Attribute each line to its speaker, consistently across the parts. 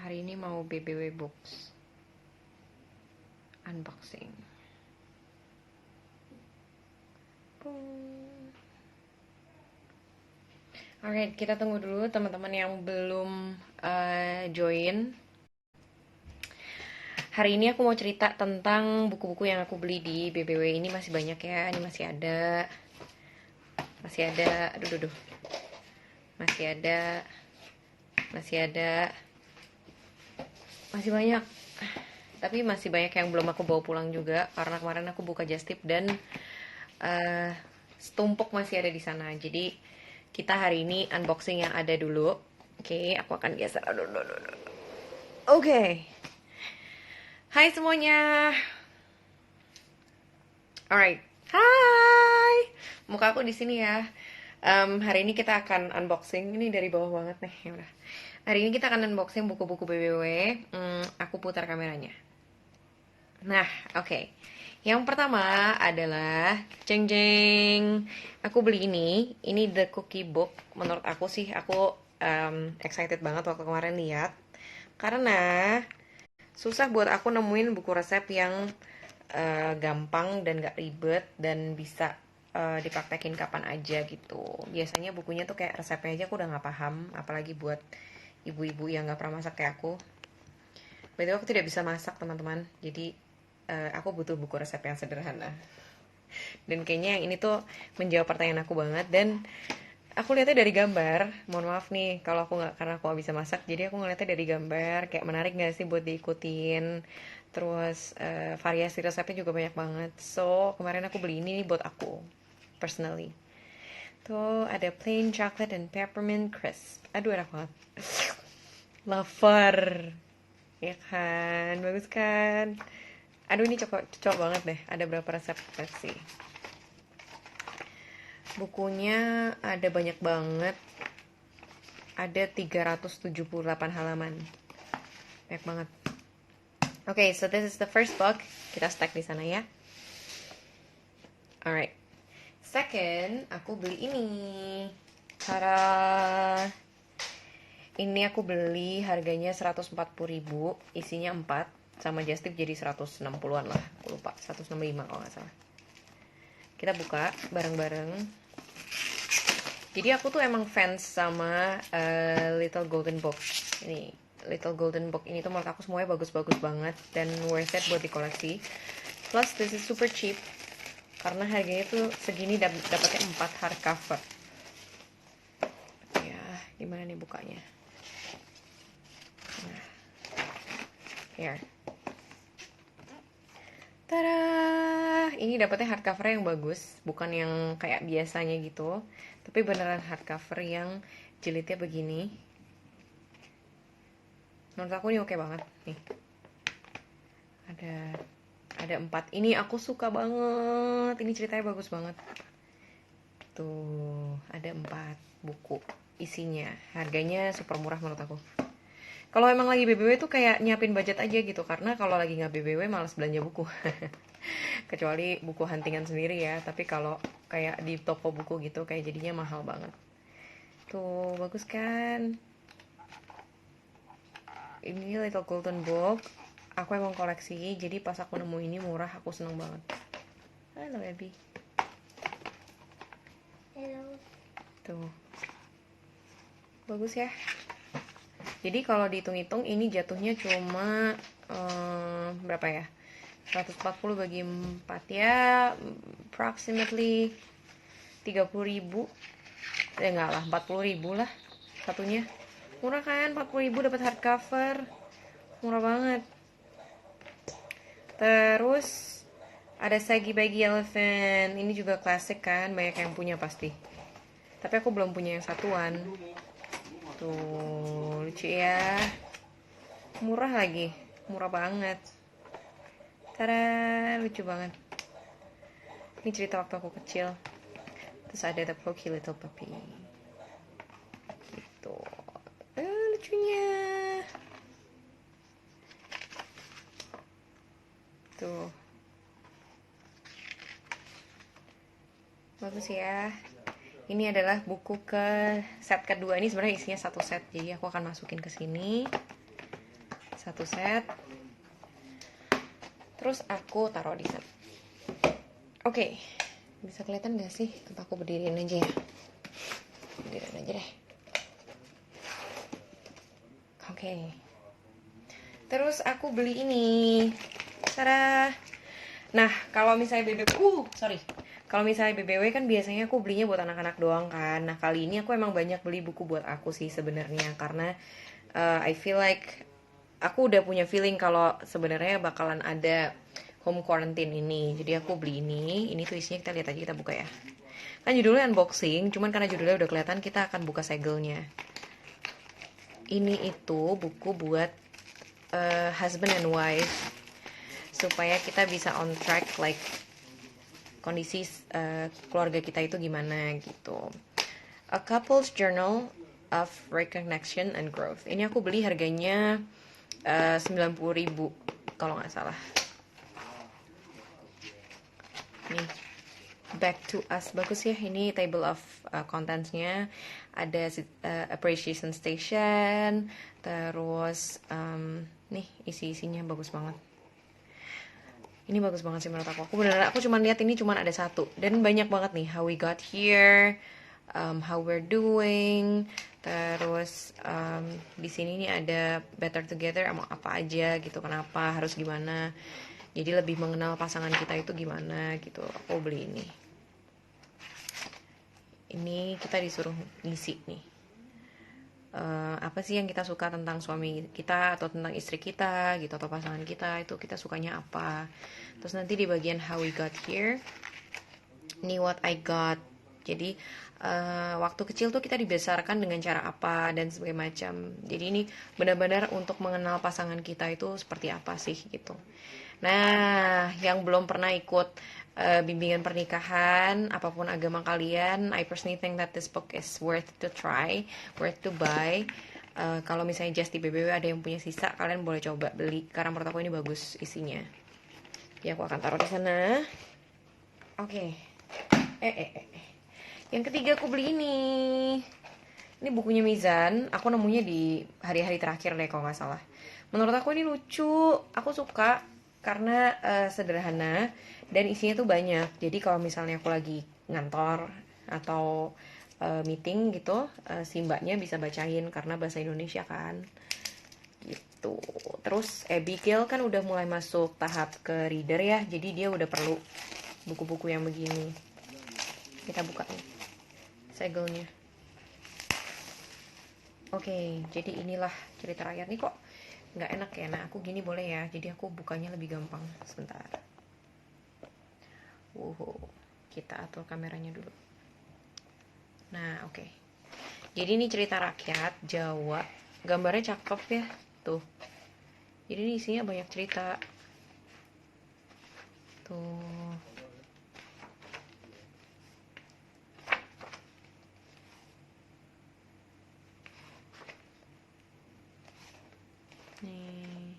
Speaker 1: Hari ini mau BBW Books unboxing. Alright, kita tunggu dulu teman-teman yang belum join. Hari ini aku mau cerita tentang buku-buku yang aku beli di BBW. Ini masih banyak ya, ini masih ada. Aduh, duh, duh. Masih ada. Masih banyak. Tapi masih banyak yang belum aku bawa pulang juga karena kemarin aku buka just tip dan setumpuk masih ada di sana. Jadi kita hari ini unboxing yang ada dulu. Oke, aku akan geser. Aduh. Oke. Hai semuanya. Alright. Hai. Muka aku di sini ya. Hari ini kita akan unboxing. Ini dari bawah banget nih. Ya udah. Hari ini kita akan unboxing buku-buku BBW. Aku putar kameranya. Nah, oke. Yang pertama adalah jeng jeng. Aku beli ini. Ini The Cookie Book. Menurut aku sih, aku excited banget waktu kemarin lihat. Karena susah buat aku nemuin buku resep yang gampang dan gak ribet dan bisa dipraktekin kapan aja gitu. Biasanya bukunya tuh kayak resepnya aja aku udah gak paham, apalagi buat ibu-ibu yang gak pernah masak kayak aku. By the way, aku tidak bisa masak teman-teman, jadi aku butuh buku resep yang sederhana. Dan kayaknya yang ini tuh menjawab pertanyaan aku banget. Dan aku lihatnya dari gambar. Mohon maaf nih kalau aku nggak, karena aku nggak bisa masak, jadi aku ngeliatnya dari gambar. Kayak menarik nggak sih buat diikutin. Terus variasi resepnya juga banyak banget. So kemarin aku beli ini buat aku personally. Tuh ada plain chocolate and peppermint crisp. Aduh enak banget. Lover. Ya kan, bagus kan. Aduh ini cocok banget deh. Ada berapa resep? Let's see. Bukunya ada banyak banget. Ada 378 halaman. Banyak banget. Okay, so this is the first book. Kita stack di sana ya. Alright. Second, aku beli ini. Tada. Ini aku beli harganya 140.000, isinya 4, sama just tip jadi 160-an lah. Aku lupa, 165 kalau nggak salah. Kita buka bareng-bareng. Jadi aku tuh emang fans sama Little Golden Book. Ini Little Golden Book ini tuh menurut aku semuanya bagus-bagus banget dan worth it buat dikoleksi. Plus this is super cheap karena harganya tuh segini dapatnya 4 hardcover. Ya, gimana nih bukanya? Nah, here. Tada! Ini dapetnya hardcover yang bagus, bukan yang kayak biasanya gitu, tapi beneran hardcover yang jilidnya begini. Menurut aku ini oke banget nih. Ada 4. Ini aku suka banget. Ini ceritanya bagus banget. Tuh, ada 4 buku isinya. Harganya super murah menurut aku. Kalau emang lagi BBW tuh kayak nyiapin budget aja gitu, karena kalau lagi nggak BBW malas belanja buku. Kecuali buku huntingan sendiri ya, tapi kalau kayak di toko buku gitu kayak jadinya mahal banget. Tuh, bagus kan? Ini Little Golden Book. Aku emang koleksi, jadi pas aku nemu ini murah, aku seneng banget. Halo, Abby.
Speaker 2: Hello.
Speaker 1: Tuh. Bagus ya? Jadi kalau dihitung-hitung ini jatuhnya cuma berapa ya? 140 bagi 4 ya, approximately 30.000. Enggak lah, 40.000 lah satunya. Murah kan? 40.000 dapat hardcover. Murah banget. Terus ada Saggy Baggy Elephant. Ini juga klasik kan, banyak yang punya pasti. Tapi aku belum punya yang satuan. Tuh, lucu ya. Murah lagi, murah banget. Tada, lucu banget. Ini cerita waktu aku kecil. Terus ada The Pokey Little Puppy. Gitu. Lucunya. Tuh. Bagus ya. Ini adalah buku ke set kedua. Ini sebenarnya isinya satu set. Jadi aku akan masukin ke sini. satu set. Terus aku taruh di sana. Oke, bisa kelihatan gak sih? Apa aku berdiriin aja ya? Berdiriin aja deh. Oke. Terus aku beli ini. Tada. Nah, kalau misalnya kalau misalnya BBW kan biasanya aku belinya buat anak-anak doang kan. Nah, kali ini aku emang banyak beli buku buat aku sih sebenarnya karena I feel like aku udah punya feeling kalau sebenarnya bakalan ada home quarantine ini. Jadi aku beli ini. Ini tuh isinya, kita lihat aja, kita buka ya. Kan judulnya unboxing, cuman karena judulnya udah kelihatan kita akan buka segelnya. Ini itu buku buat husband and wife supaya kita bisa on track like kondisi keluarga kita itu gimana gitu. A Couple's Journal of Reconnection and Growth. Ini aku beli harganya 90.000 kalau nggak salah. Nih, Back to Us, bagus ya. Ini table of contents-nya. Ada appreciation station. Terus nih isi-isinya bagus banget. Ini bagus banget sih menurut aku. Aku cuma lihat ini cuma ada satu dan banyak banget nih, how we got here, how we're doing. Terus di sini nih ada better together, emang apa aja gitu, kenapa harus gimana. Jadi lebih mengenal pasangan kita itu gimana gitu. Aku beli ini. Ini kita disuruh ngisi nih. Apa sih yang kita suka tentang suami kita atau tentang istri kita gitu, atau pasangan kita itu kita sukanya apa. Terus nanti di bagian how we got here, ini what I got. Jadi waktu kecil tuh kita dibesarkan dengan cara apa dan sebagainya macam. Jadi ini benar-benar untuk mengenal pasangan kita itu seperti apa sih gitu. Nah, yang belum pernah ikut bimbingan pernikahan, apapun agama kalian, I personally think that this book is worth to try, worth to buy. Kalau misalnya just di BBW ada yang punya sisa, kalian boleh coba beli karena menurut aku ini bagus isinya. Ya, aku akan taruh di sana. Oke. Yang ketiga aku beli ini. Ini bukunya Mizan. Aku nemunya di hari-hari terakhir deh kalau nggak salah. Menurut aku ini lucu. Aku suka karena sederhana dan isinya tuh banyak. Jadi kalau misalnya aku lagi ngantor atau meeting gitu, si mbaknya bisa bacain karena bahasa Indonesia kan. Gitu. Terus Abigail kan udah mulai masuk tahap ke reader ya. Jadi dia udah perlu buku-buku yang begini. Kita buka nih segelnya. Oke, jadi inilah cerita rakyat nih, kok nggak enak ya. Nah, aku gini boleh ya, jadi aku bukanya lebih gampang. Sebentar. Kita atur kameranya dulu. Nah, oke. Jadi ini cerita rakyat Jawa. Gambarnya cakep ya, tuh. Jadi ini isinya banyak cerita. Tuh. Nih.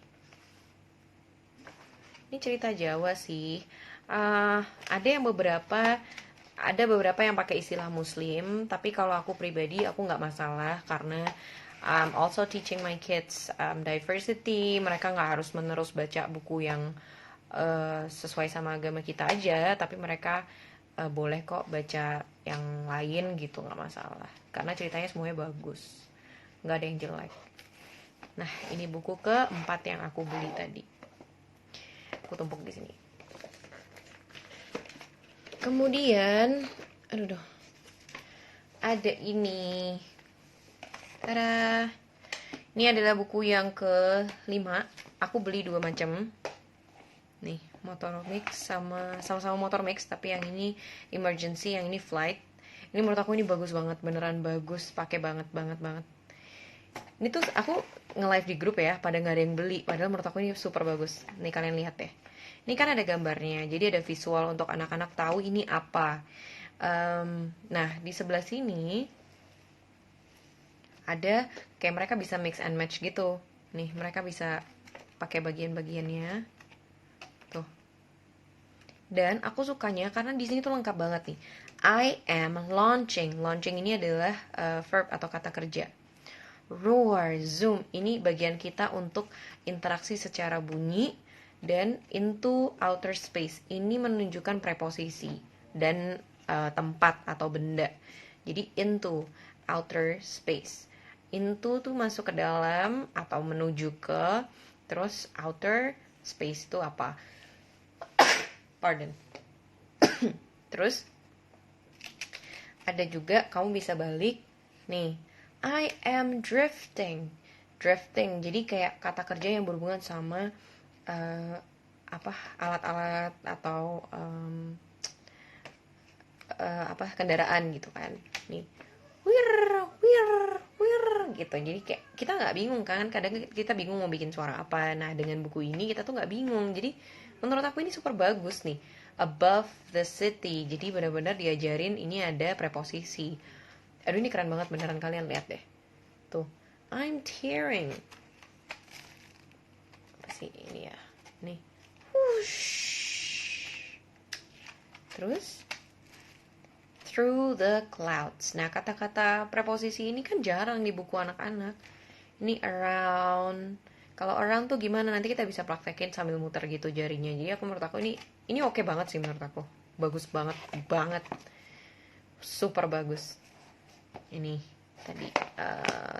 Speaker 1: Ini cerita Jawa sih. Ada beberapa yang pakai istilah Muslim, tapi kalau aku pribadi aku nggak masalah karena also teaching my kids diversity. Mereka nggak harus menerus baca buku yang sesuai sama agama kita aja, tapi mereka boleh kok baca yang lain gitu, nggak masalah. Karena ceritanya semuanya bagus, nggak ada yang jelek. Nah, ini buku keempat yang aku beli tadi. Aku tumpuk di sini. Kemudian, ada ini. Tada. Ini adalah buku yang ke-5. Aku beli 2 macam. Nih, motor mix sama-sama motor mix, tapi yang ini emergency, yang ini flight. Ini menurut aku ini bagus banget, beneran bagus, pakai banget. Ini tuh aku nge-live di grup ya, pada nggak ada yang beli, padahal menurut aku ini super bagus. Nih kalian lihat deh. Ini kan ada gambarnya, jadi ada visual untuk anak-anak tahu ini apa. Nah, di sebelah sini ada kayak mereka bisa mix and match gitu. Nih, mereka bisa pakai bagian-bagiannya. Tuh. Dan aku sukanya karena di sini tuh lengkap banget nih. I am launching. Launching ini adalah verb atau kata kerja. roar, zoom. Ini bagian kita untuk interaksi secara bunyi. Dan into outer space. Ini menunjukkan preposisi dan tempat atau benda. Jadi into outer space. Into tuh masuk ke dalam atau menuju ke. Terus outer space itu apa? Pardon. Terus ada juga kamu bisa balik nih, I am drifting. Drifting jadi kayak kata kerja yang berhubungan sama apa alat-alat atau apa kendaraan gitu kan. Nih, wir wir wir gitu. Jadi kayak kita nggak bingung kan, kadang kita bingung mau bikin suara apa. Nah dengan buku ini kita tuh nggak bingung. Jadi menurut aku ini super bagus nih. Above the city, jadi benar-benar diajarin ini ada preposisi. Aduh ini keren banget beneran, kalian lihat deh tuh, I'm tearing apa sih ini ya, nih whoosh. Terus through the clouds. Nah kata-kata preposisi ini kan jarang di buku anak-anak. Ini around. Kalau around tuh gimana, nanti kita bisa praktekin sambil muter gitu jarinya. Jadi aku menurut aku ini oke banget sih menurut aku. Bagus banget banget. Super bagus. Ini tadi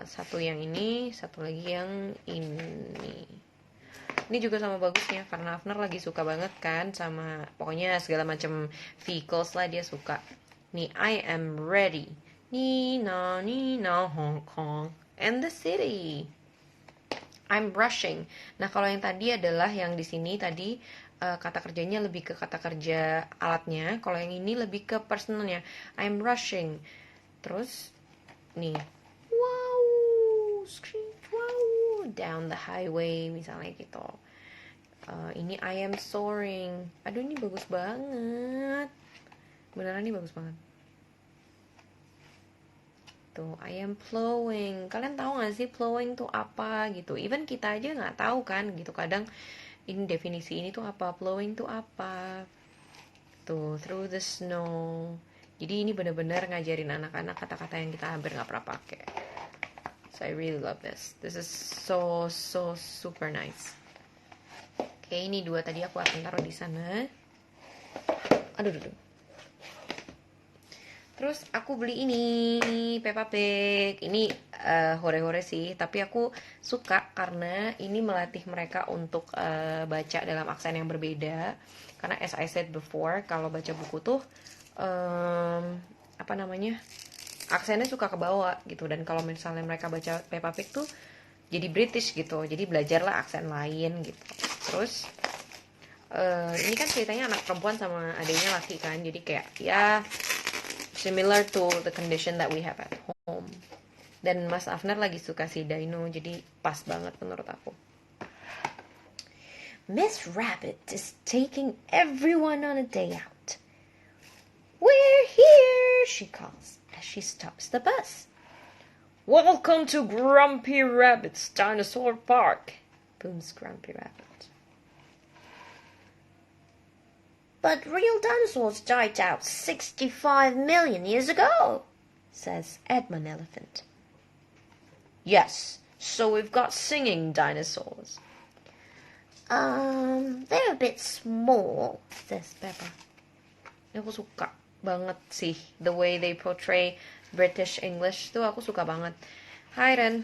Speaker 1: satu yang ini, satu lagi yang ini. Ini juga sama bagusnya karena Afner lagi suka banget kan sama pokoknya segala macam vehicles lah dia suka. Nih, I am ready. Nina, Nina, Hong Kong, and the city. I'm rushing. Nah, kalau yang tadi adalah yang di sini tadi kata kerjanya lebih ke kata kerja alatnya. Kalau yang ini lebih ke personalnya. I'm rushing. Terus nih, wow, scream, wow, down the highway misalnya gitu. Ini I am soaring. Aduh ini bagus banget. Beneran ini bagus banget. Tuh, I am plowing. Kalian tahu gak sih plowing tuh apa gitu? Even kita aja nggak tahu kan gitu. Kadang ini definisi ini tuh apa? Plowing tuh apa? Tuh, through the snow. Jadi ini benar-benar ngajarin anak-anak kata-kata yang kita hampir nggak pernah pakai. So I really love this. This is so super nice. Oke, ini dua tadi aku akan taruh di sana. Aduh. Terus aku beli ini Peppa Pig. Ini hore-hore sih, tapi aku suka karena ini melatih mereka untuk baca dalam aksen yang berbeda. Karena as I said before, kalau baca buku tuh apa namanya? Aksennya suka kebawa gitu, dan kalau misalnya mereka baca Peppa Pig tuh jadi British gitu. Jadi belajarlah aksen lain gitu. Terus ini kan ceritanya anak perempuan sama adiknya laki kan. Jadi kayak ya similar to the condition that we have at home. Dan Mas Afner lagi suka si Dino, jadi pas banget menurut aku. Miss Rabbit is taking everyone on a day out. We're here, she calls as she stops the bus. Welcome to Grumpy Rabbit's Dinosaur Park, booms Grumpy Rabbit. But real dinosaurs died out 65 million years ago, says Edmund Elephant. Yes, so we've got singing dinosaurs. They're a bit small, says Peppa. Aku suka banget sih the way they portray British English tuh, aku suka banget. Hai Ren.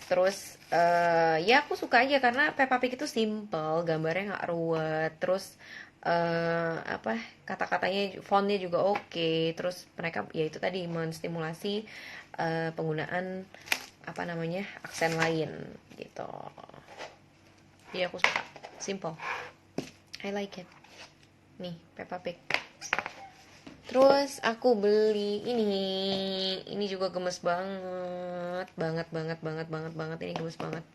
Speaker 1: Terus ya aku suka aja karena Peppa Pig itu simple, gambarnya nggak ruwet. Terus apa kata-katanya fontnya juga oke. Terus mereka ya itu tadi menstimulasi penggunaan apa namanya aksen lain gitu. Jadi aku suka simple, I like it. Nih Peppa Pig. Terus aku beli ini juga gemes banget ini gemes banget.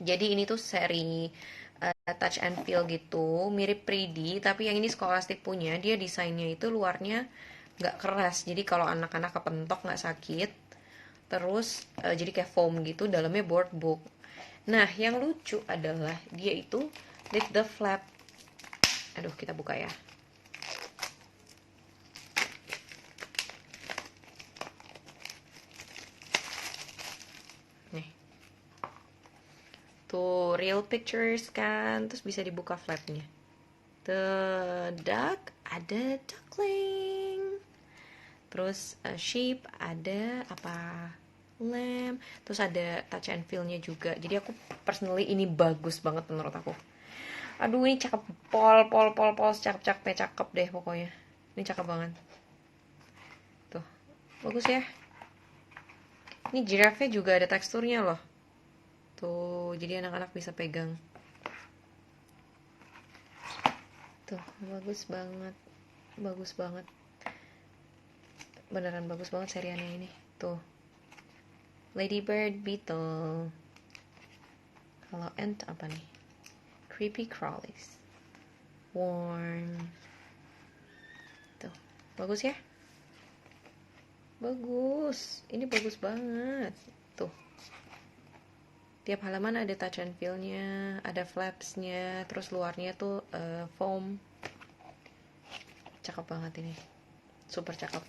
Speaker 1: Jadi ini tuh seri touch and feel gitu, mirip Pridi, tapi yang ini Scholastic punya. Dia desainnya itu luarnya nggak keras, jadi kalau anak-anak kepentok nggak sakit. Terus jadi kayak foam gitu, dalamnya board book. Nah yang lucu adalah dia itu lift the flap. Aduh kita buka ya. Tuh, real pictures kan. Terus bisa dibuka flapnya. The duck, ada duckling. Terus sheep, ada apa? Lamb. Terus ada touch and feel-nya juga. Jadi aku personally ini bagus banget menurut aku. Aduh, ini cakep. Pol, cakep-cakepnya cakep deh pokoknya. Ini cakep banget. Tuh, bagus ya. Ini giraffe juga ada teksturnya loh. Tuh, jadi anak-anak bisa pegang. Tuh, bagus banget. Bagus banget. Beneran bagus banget seriannya ini. Tuh. Ladybird Beetle. Kalau ant apa nih? Creepy crawlies. Worm. Tuh, bagus ya? Bagus. Ini bagus banget. Tuh. Tiap halaman ada touch and feel-nya, ada flaps-nya, terus luarnya tuh foam. Cakep banget ini. Super cakep.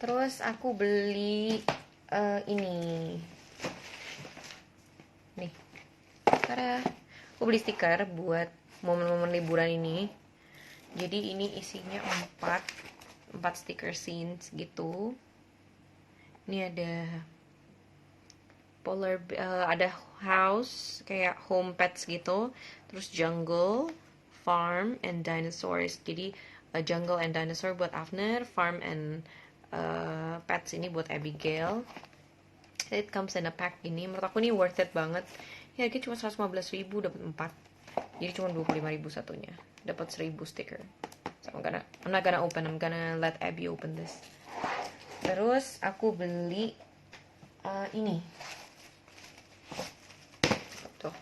Speaker 1: Terus aku beli ini. Nih. Tada. Aku beli stiker buat momen-momen liburan ini. Jadi ini isinya 4 stiker scenes gitu. Ini ada ada house kayak home pets gitu, terus jungle, farm, and dinosaurs. Jadi jungle and dinosaur buat Afner, farm and pets ini buat Abigail. It comes in a pack ini. Menurut aku ini worth it banget. Ya, harganya cuma 115.000 dapat 4. Jadi cuma 25.000 satunya. Dapat 1.000 stiker. So I'm not gonna open. I'm gonna let Abby open this. Terus aku beli ini. Tuh.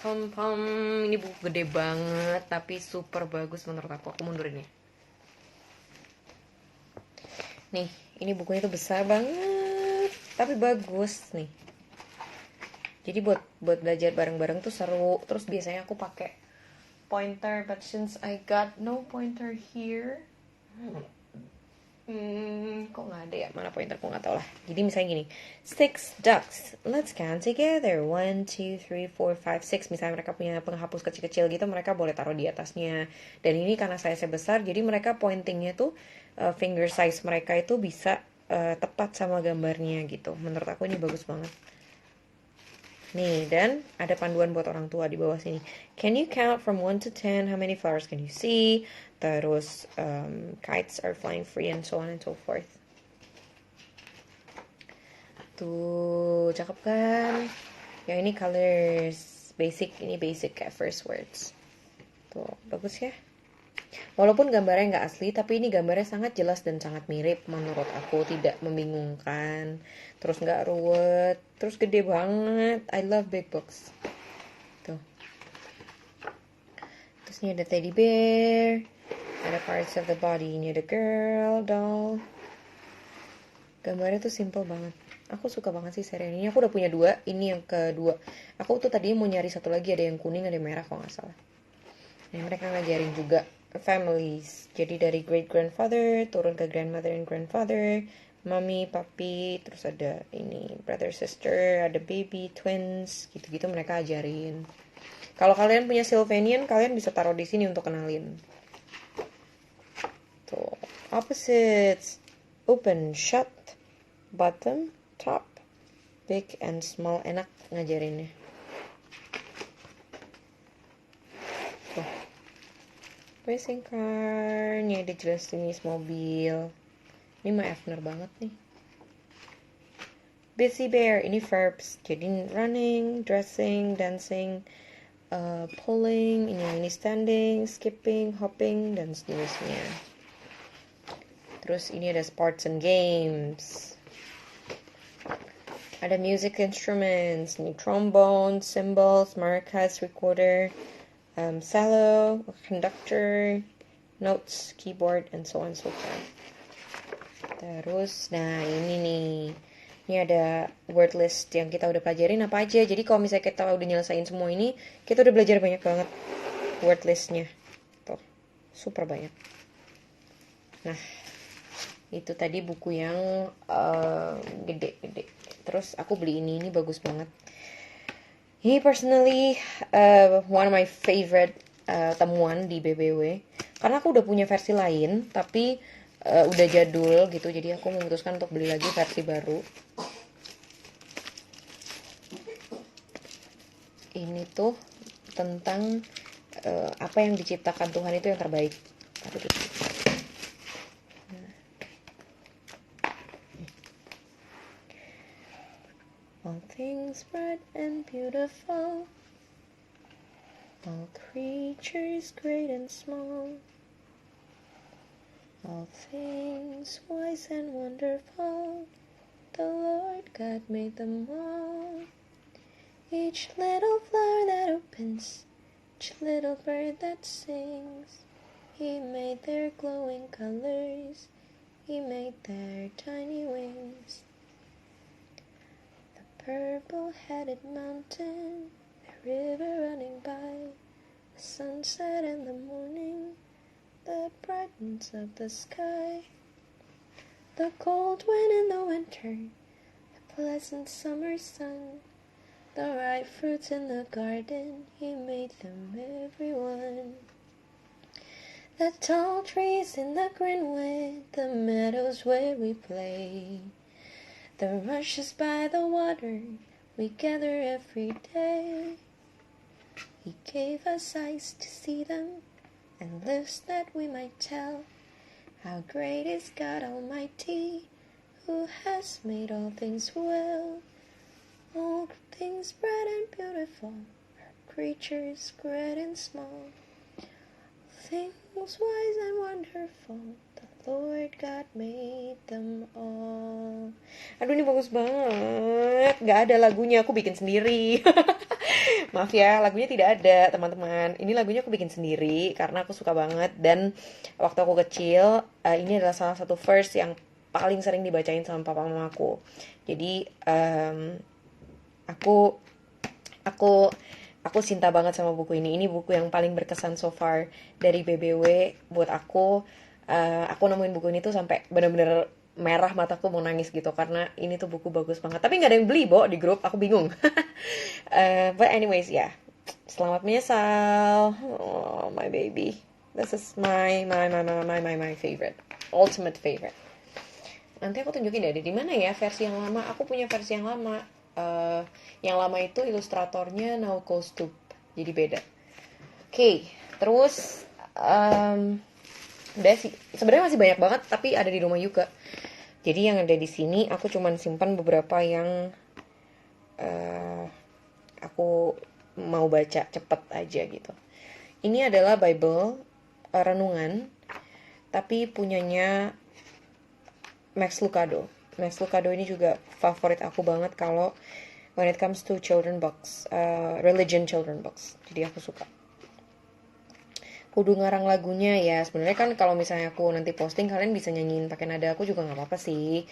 Speaker 1: Pom. Ini buku gede banget tapi super bagus menurut aku. Aku mundurin ya. Nih, ini bukunya tuh besar banget tapi bagus nih. Jadi buat belajar bareng-bareng tuh seru. Terus biasanya aku pakai pointer, but since I got no pointer here, kok nggak ada ya? Mana pointerku nggak tahu lah. Jadi misalnya gini, 6 ducks, let's count together. 1, 2, 3, 4, 5, 6. Misalnya mereka punya penghapus kecil-kecil gitu, mereka boleh taruh di atasnya. Dan ini karena saya besar, jadi mereka pointingnya tuh finger size mereka itu bisa tepat sama gambarnya gitu. Menurut aku ini bagus banget. Nih, dan ada panduan buat orang tua di bawah sini. Can you count from 1 to 10? How many flowers can you see? Terus, kites are flying free and so on and so forth. Tuh, cakep kan? Yang ini colors. Basic, ini basic kayak first words. Tuh, bagus ya? Walaupun gambarnya nggak asli, tapi ini gambarnya sangat jelas dan sangat mirip menurut aku, tidak membingungkan, terus nggak ruwet, terus gede banget. I love big books. Tuh. Terus ini ada teddy bear, ada parts of the body, ini ada girl, doll. Gambarnya tuh simple banget. Aku suka banget sih serial ini. Aku udah punya 2, ini yang kedua. Aku tuh tadinya mau nyari satu lagi, ada yang kuning, ada yang merah kalau nggak salah. Nah, mereka ngajarin juga families. Jadi dari great grandfather turun ke grandmother and grandfather, mommy, papi, terus ada ini brother sister, ada baby, twins, gitu-gitu mereka ajarin. Kalau kalian punya Sylvanian, kalian bisa taruh di sini untuk kenalin. Tuh, opposites, open, shut, bottom, top, big and small. Enak ngajarinnya. Tuh. Racing car, ini ada jelas jenis mobil. Ini mah Afner banget nih. Busy bear, ini verbs. Jadi running, dressing, dancing, pulling, ini standing, skipping, hopping, dan sejenisnya. Terus ini ada sports and games. Ada music instruments, ini trombone, cymbals, maracas, recorder, cello, conductor, notes, keyboard, and so on and so forth. Terus, nah ini nih. Ini ada word list yang kita udah pelajarin apa aja. Jadi kalau misalnya kita udah nyelesain semua ini, kita udah belajar banyak banget word listnya. Tuh, super banyak. Nah, itu tadi buku yang gede-gede. Terus aku beli ini bagus banget. Ini personally one of my favorite temuan di BBW. Karena aku udah punya versi lain, tapi udah jadul gitu. Jadi aku memutuskan untuk beli lagi versi baru. Ini tuh tentang apa yang diciptakan Tuhan itu yang terbaik. All things bright and beautiful, all creatures great and small, all things wise and wonderful, the Lord God made them all. Each little flower that opens, each little bird that sings, He made their glowing colors, He made their tiny wings. The purple-headed mountain, the river running by, the sunset in the morning that brightens up the sky, the cold wind in the winter, the pleasant summer sun, the ripe fruits in the garden, He made them everyone. The tall trees in the greenwood, the meadows where we play, the rushes by the water, we gather every day. He gave us eyes to see them, and lips that we might tell how great is God Almighty, who has made all things well. All things bright and beautiful, creatures great and small, things wise and wonderful, the Lord God made them all. Aduh, ini bagus banget. Gak ada lagunya, aku bikin sendiri. Maaf ya, lagunya tidak ada, teman-teman. Ini lagunya aku bikin sendiri karena aku suka banget. Dan waktu aku kecil, ini adalah salah satu verse yang paling sering dibacain sama papa mamaku. Jadi aku cinta banget sama buku ini. Ini buku yang paling berkesan so far dari BBW buat aku. Aku nemuin buku ini tuh sampai bener-bener merah mataku mau nangis gitu karena ini tuh buku bagus banget. Tapi nggak ada yang beli, Bo, di grup. Aku bingung. But anyways, ya. Yeah. Selamat menyesal. Oh, my baby. This is my favorite. Ultimate favorite. Nanti aku tunjukin deh di mana ya versi yang lama. Aku punya versi yang lama. Yang lama itu ilustratornya Now Costup, jadi beda. Oke, terus udah sih. Sebenarnya masih banyak banget, tapi ada di rumah juga. Jadi yang ada di sini aku cuman simpan beberapa yang aku mau baca cepet aja gitu. Ini adalah Bible renungan, tapi punyanya Max Lucado. Max Lucado ini juga favorit aku banget kalau when it comes to children books, religion children books. Jadi aku suka. Kudu ngarang lagunya ya. Sebenarnya kan kalau misalnya aku nanti posting kalian bisa nyanyiin pakai nada aku juga nggak apa-apa sih.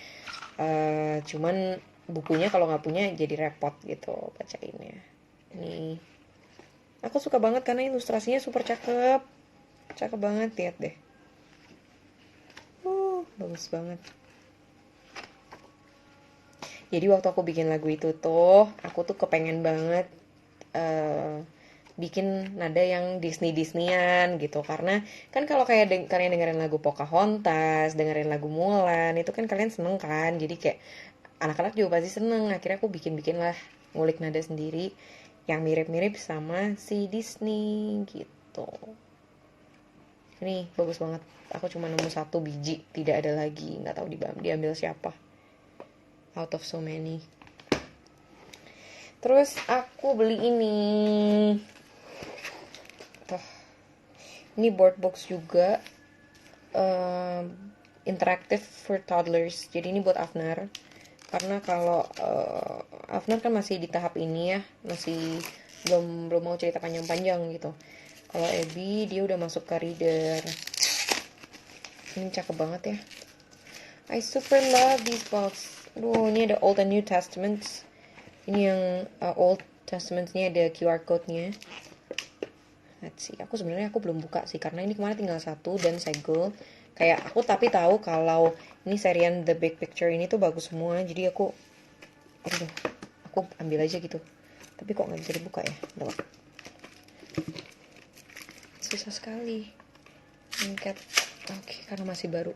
Speaker 1: Cuman bukunya kalau nggak punya jadi repot gitu bacainnya. Ini aku suka banget karena ilustrasinya super cakep. Cakep banget, lihat deh. Bagus banget. Jadi waktu aku bikin lagu itu tuh, aku tuh kepengen banget bikin nada yang Disney-Disneyan gitu. Karena kan kalau kayak kalian dengerin lagu Pocahontas, dengerin lagu Mulan, itu kan kalian seneng kan. Jadi kayak anak-anak juga pasti seneng. Akhirnya aku bikin-bikin lah, ngulik nada sendiri yang mirip-mirip sama si Disney gitu. Ini bagus banget. Aku cuma nemu 1 biji, tidak ada lagi. Nggak tahu diambil siapa. Out of so many. Terus aku beli ini. Tuh. Ini board box juga. Interactive for toddlers. Jadi ini buat Afnar. Karena kalau Afnar kan masih di tahap ini ya, masih belum mau cerita panjang-panjang gitu. Kalau Abby dia udah masuk ke reader. Ini cakep banget ya. I super love these box. Aduh, ini ada Old and New Testaments. Ini yang Old Testaments-nya ada QR code-nya. Let's see. Aku belum buka sih karena ini kemarin tinggal 1 dan segel. Kayak aku tapi tahu kalau ini serian The Big Picture ini tuh bagus semua. Jadi aku Aduh, aku ambil aja gitu. Tapi kok nggak bisa dibuka ya? Bentar. Susah sekali. Lengket. Oke, karena masih baru.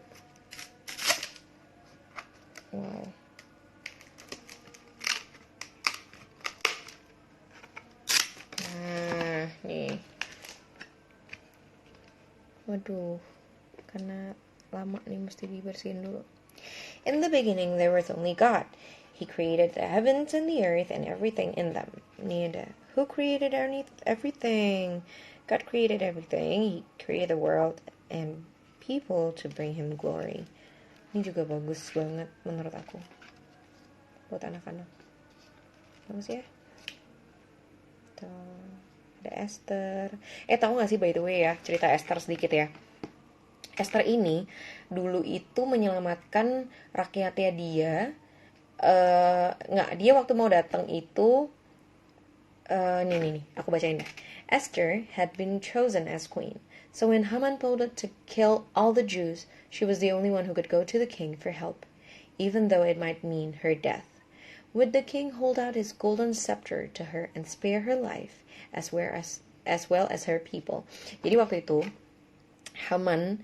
Speaker 1: Wow. Nah, nih. Waduh, karena lama nih mesti dibersihin dulu. In the beginning there was only God. He created the heavens and the earth and everything in them. Nih ada. Who created everything? God created everything. He created the world and people to bring him glory. Ini juga bagus banget menurut aku. Buat anak-anak. Bagus ya? Tuh. Ada Esther. Tahu gak sih by the way ya, cerita Esther sedikit ya. Esther ini dulu itu menyelamatkan rakyatnya dia. Dia waktu mau datang itu nih, aku bacain deh. Esther had been chosen as queen. So when Haman plotted to kill all the Jews, she was the only one who could go to the king for help, even though it might mean her death. Would the king hold out his golden scepter to her and spare her life as well as her people? Jadi waktu itu Haman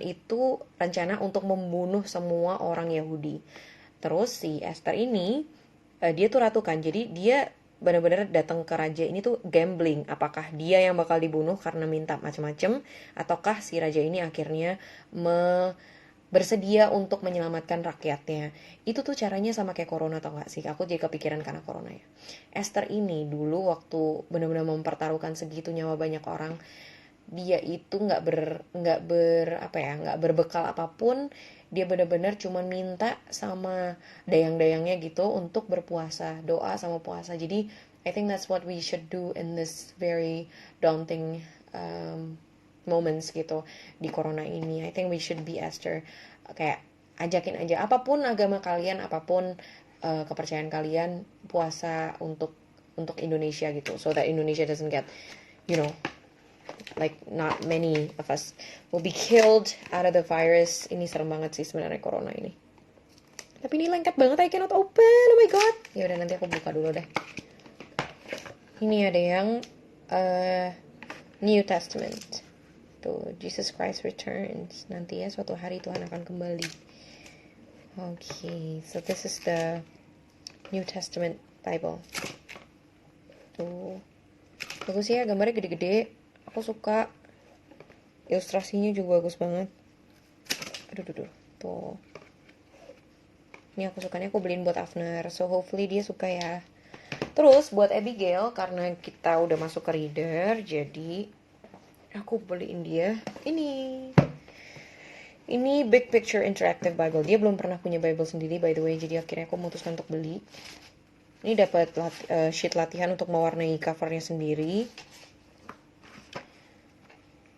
Speaker 1: itu rencana untuk membunuh semua orang Yahudi. Terus si Esther ini dia tuh ratu kan, jadi dia benar-benar datang ke raja ini tuh gambling, apakah dia yang bakal dibunuh karena minta macam-macam, ataukah si raja ini akhirnya bersedia untuk menyelamatkan rakyatnya. Itu tuh caranya sama kayak corona, tau gak sih? Aku jadi kepikiran karena corona ya. Esther ini dulu waktu benar-benar mempertaruhkan segitu nyawa banyak orang, dia itu nggak berbekal apapun. Dia benar-benar cuma minta sama dayang-dayangnya gitu untuk berpuasa, doa sama puasa. Jadi I think that's what we should do in this very daunting moments gitu di corona ini. I think we should be Esther. Kayak ajakin aja apapun agama kalian, apapun kepercayaan kalian, puasa untuk Indonesia gitu, so that Indonesia doesn't get, you know, like not many of us will be killed out of the virus. Ini serem banget sih sebenarnya corona ini. Tapi ini lengket banget, I cannot open. Oh my god. Ya udah, nanti aku buka dulu deh. Ini ada yang New Testament. Tuh, Jesus Christ returns. Nanti ya suatu hari Tuhan akan kembali. Okay, so this is the New Testament Bible. Tuh, bagus ya, gambarnya gede-gede. Aku suka. Ilustrasinya juga bagus banget. Aduh. Tuh. Ini aku sukanya, aku beliin buat Afner. So hopefully dia suka ya. Terus buat Abigail, karena kita udah masuk ke reader, jadi aku beliin dia ini Big Picture Interactive Bible. Dia belum pernah punya Bible sendiri by the way, jadi akhirnya aku memutuskan untuk beli. Ini dapat sheet latihan untuk mewarnai covernya sendiri.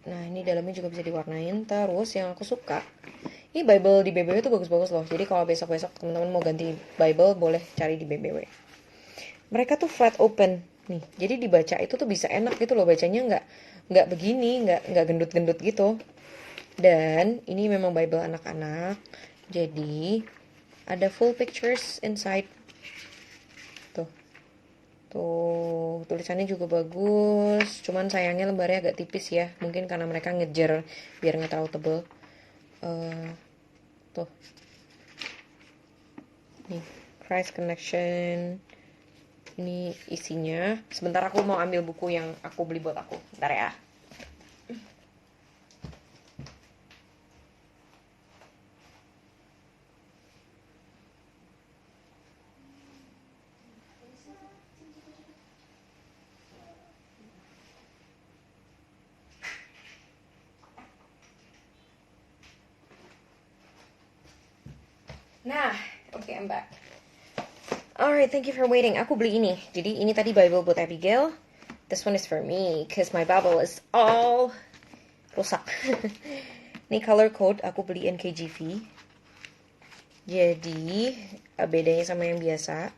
Speaker 1: Nah, ini dalamnya juga bisa diwarnain. Terus yang aku suka, ini Bible di BBW tuh bagus-bagus loh. Jadi kalau besok-besok teman-teman mau ganti Bible, boleh cari di BBW. Mereka tuh flat open nih. Jadi dibaca itu tuh bisa enak gitu loh, bacanya nggak begini, nggak gendut-gendut gitu. Dan ini memang Bible anak-anak. Jadi ada full pictures inside. Tuh, tulisannya juga bagus. Cuman sayangnya lembarnya agak tipis ya. Mungkin karena mereka ngejar biar nggak terlalu tebel. Tuh. Nih, Christ Connection. Ini isinya. Sebentar aku mau ambil buku yang aku beli buat aku. Bentar ya. Nah, okay, I'm back. Alright, thank you for waiting. Aku beli ini. Jadi ini tadi Bible buat Abigail. This one is for me, cause my Bible is all rusak. Ini color code, aku beli NKJV. Jadi bedanya sama yang biasa,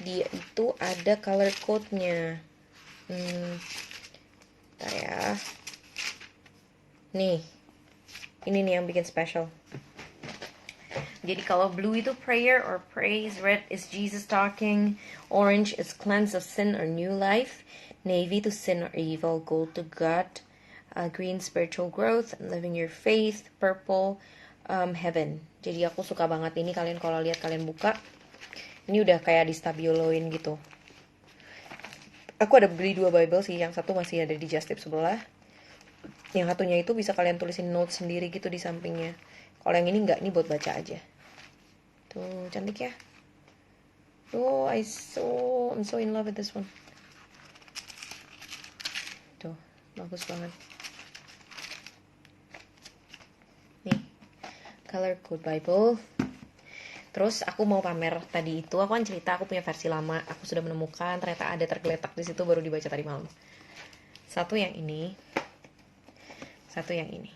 Speaker 1: dia itu ada color code-nya. Bentar ya. Nih, ini nih yang bikin special. Jadi kalau blue itu prayer or praise, red is Jesus talking, orange is cleanse of sin or new life, navy to sin or evil, gold to God, green spiritual growth and living your faith, purple heaven. Jadi aku suka banget ini, kalian kalau lihat kalian buka, ini udah kayak distabiloin gitu. Aku ada beli 2 Bible sih, yang satu masih ada di just tip sebelah. Yang satunya itu bisa kalian tulisin notes sendiri gitu di sampingnya. Kalau yang ini enggak, ini buat baca aja. Tuh, cantik ya. Oh, I'm so in love with this one. Tuh, bagus banget. Nih, Color Code Bible. Terus aku mau pamer tadi itu, aku kan cerita aku punya versi lama, aku sudah menemukan ternyata ada tergeletak di situ baru dibaca tadi malam. Satu yang ini, satu yang ini.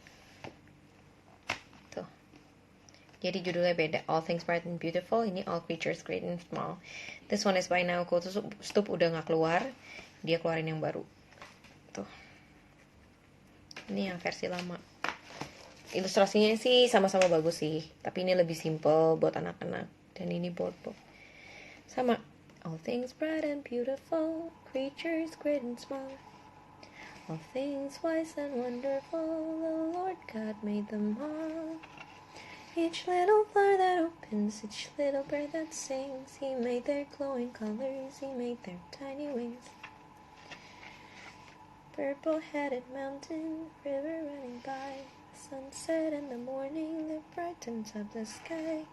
Speaker 1: Tuh. Jadi judulnya beda, All Things Bright and Beautiful, ini All Creatures Great and Small. This one is by now, Stup udah gak keluar, dia keluarin yang baru. Tuh. Ini yang versi lama. Ilustrasinya sih sama-sama bagus sih, tapi ini lebih simple buat anak-anak. Dan ini board book. Sama. All things bright and beautiful, creatures great and small. All things wise and wonderful, the Lord God made them all. Each little flower that opens, each little bird that sings, He made their glowing colors, He made their tiny wings. Purple-headed mountain, river running by, sunset in the morning that brightens up the sky.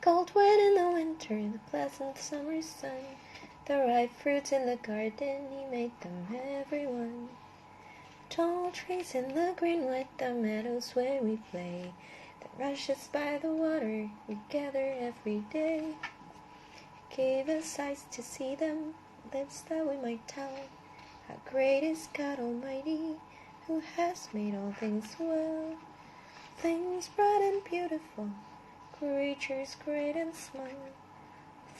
Speaker 1: Cold wind in the winter, the pleasant summer sun, the ripe fruits in the garden, He made them everyone. Tall trees in the greenwood, the meadows where we play, that rushes by the water we gather every day. Gave us eyes to see them, lips that we might tell, how great is God Almighty, who has made all things well. Things bright and beautiful, creatures great and small,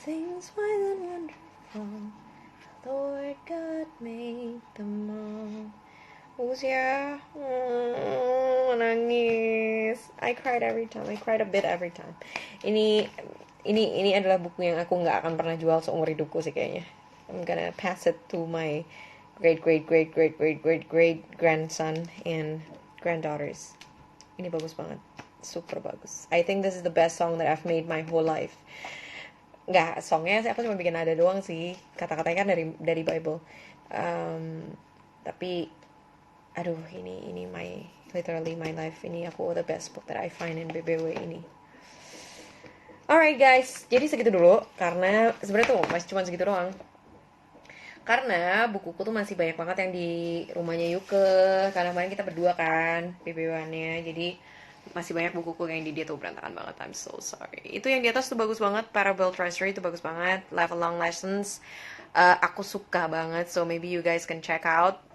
Speaker 1: things wise and wonderful, the Lord God made them all. Bagus ya. Nangis. I cried every time. I cried a bit every time. Ini adalah buku yang aku nggak akan pernah jual seumur hidupku sih kayaknya. I'm gonna pass it to my great grandson and granddaughters. Ini bagus banget. Super bagus. I think this is the best song that I've made my whole life. Nggak, songnya sih aku cuma bikin nada doang sih. Kata-katanya kan dari Bible. Tapi aduh, ini literally my life. Ini aku the best book that I find in BBW ini. Alright guys, jadi segitu dulu. Karena sebenarnya tuh masih cuma segitu doang. Karena bukuku tuh masih banyak banget yang di rumahnya Yuke. Karena kemarin kita berdua kan BBW-annya. Jadi masih banyak bukuku yang di dia tuh berantakan banget. I'm so sorry. Itu yang di atas tuh bagus banget. Parable Treasury itu bagus banget. Life Along Lessons. Aku suka banget. So maybe you guys can check out.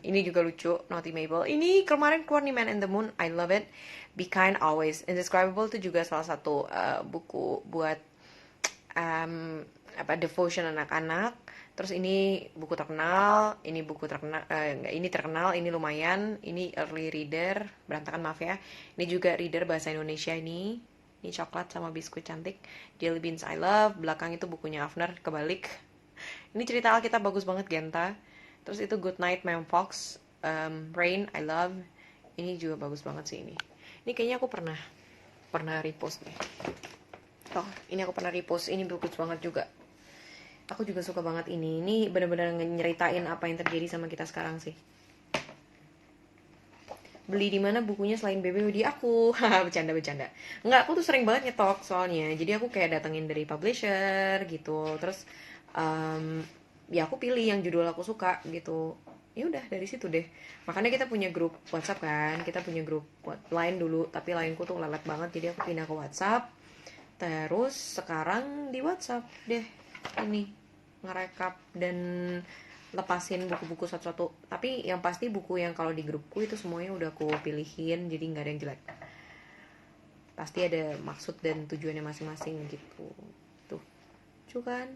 Speaker 1: Ini juga lucu, Naughty Mabel. Ini kemarin keluar nih, Man in the Moon. I love it. Be Kind Always. Indescribable itu juga salah satu buku buat devotion anak-anak. Terus ini buku terkenal, ini buku terkenal, ini terkenal, ini lumayan, ini early reader, berantakan maaf ya. Ini juga reader bahasa Indonesia ini coklat sama biskuit cantik. Jelly Beans I Love, belakang itu bukunya Afner, kebalik. Ini cerita Alkitab bagus banget, Genta. Terus itu Good Night Mem Fox, Rain I Love. Ini juga bagus banget sih ini. Ini kayaknya aku pernah repost deh. Oh, ini aku pernah repost. Ini bagus banget juga. Aku juga suka banget ini. Ini benar-benar nyeritain apa yang terjadi sama kita sekarang sih. Beli di mana bukunya selain BBW di aku? Bercanda. Enggak, aku tuh sering banget nyetok soalnya. Jadi aku kayak datengin dari publisher gitu. Terus ya aku pilih yang judul aku suka gitu. Ya udah dari situ deh. Makanya kita punya grup WhatsApp kan. Kita punya grup Line dulu, tapi Lineku tuh lelet banget, jadi aku pindah ke WhatsApp. Terus sekarang di WhatsApp deh ini ngerekap dan lepasin buku-buku satu-satu. Tapi yang pasti buku yang kalau di grupku itu semuanya udah aku pilihin, jadi nggak ada yang jelek. Pasti ada maksud dan tujuannya masing-masing gitu. Tuh, lucu kan?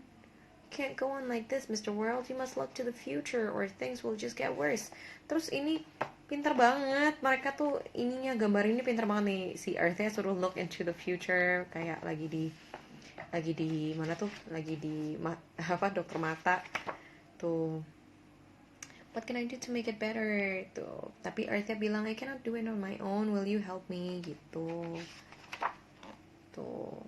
Speaker 1: can't go on like this, Mr. World. You must look to the future or things will just get worse. Terus ini pinter banget. Mereka tuh ininya gambar ini pinter banget nih. Si Earth-nya suruh look into the future kayak lagi di mana tuh? Lagi di apa dokter mata. Tuh. What can I do to make it better? Tuh. Tapi Earth-nya bilang I cannot do it on my own. Will you help me? Gitu. Tuh.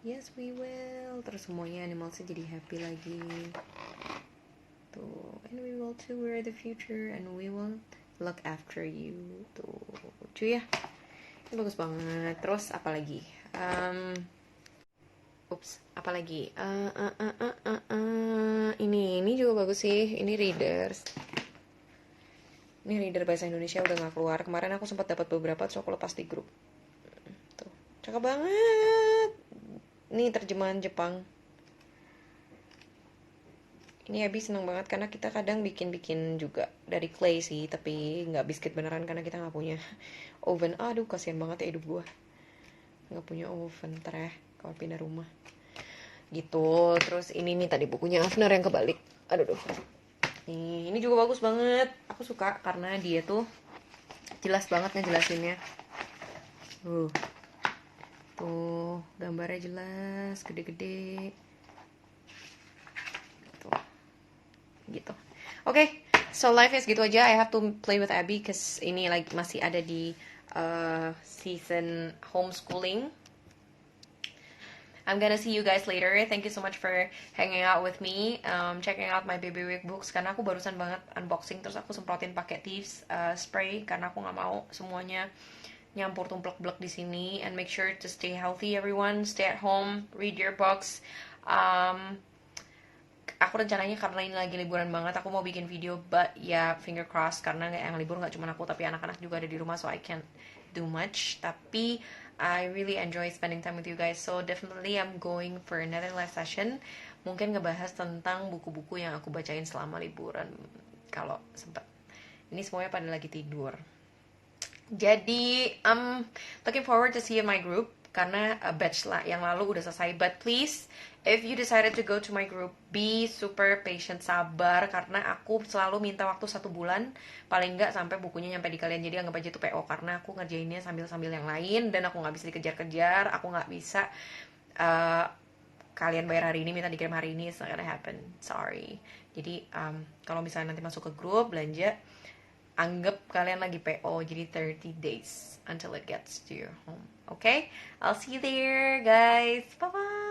Speaker 1: Yes, we will. Terus semuanya animalsnya jadi happy lagi. Tuh. And we will too. We're the future. And we will look after you. Tuh. Lucu ya. Ini bagus banget. Terus apa lagi? Apa lagi? Ini juga bagus sih. Ini readers. Ini reader bahasa Indonesia udah gak keluar. Kemarin aku sempat dapat beberapa, terus aku lepas di grup. Tuh. Cakep banget. Ini terjemahan Jepang. Ini Abi seneng banget karena kita kadang bikin-bikin juga dari clay sih, tapi nggak biskuit beneran karena kita nggak punya oven. Aduh, kasihan banget ya hidup gue. Nggak punya oven, ntar ya kalau pindah rumah. Gitu. Terus ini nih tadi bukunya Afner yang kebalik. Aduh. Ini juga bagus banget. Aku suka karena dia tuh jelas banget ngejelasinnya. Tuh, gambarnya jelas, gede-gede. Tuh. Gitu. Oke, so life is gitu aja. I have to play with Abby cause ini like masih ada di season homeschooling. I'm gonna see you guys later. Thank you so much for hanging out with me, checking out my baby week books. Karena aku barusan banget unboxing, terus aku semprotin pakai Thieves spray karena aku nggak mau semuanya nyampur tumplek-blek di sini. And make sure to stay healthy, everyone. Stay at home, read your books. Aku rencananya karena ini lagi liburan banget, aku mau bikin video, but ya finger crossed karena yang libur nggak cuma aku tapi anak-anak juga ada di rumah, so I can't do much. Tapi I really enjoy spending time with you guys, so definitely I'm going for another live session. Mungkin ngebahas tentang buku-buku yang aku bacain selama liburan kalau sempet. Ini semuanya pada lagi tidur. Jadi I'm looking forward to see you in my group karena batch lah yang lalu udah selesai. But please, if you decided to go to my group, be super patient, sabar karena aku selalu minta waktu 1 bulan paling nggak sampai bukunya nyampe di kalian. Jadi anggap aja itu PO karena aku ngerjainnya sambil-sambil yang lain dan aku nggak bisa dikejar-kejar, aku nggak bisa kalian bayar hari ini minta dikirim hari ini, it's not gonna happen, sorry. Jadi kalau misalnya nanti masuk ke grup belanja, anggap kalian lagi PO, jadi 30 days until it gets to your home. Okay? I'll see you there, guys. Bye-bye.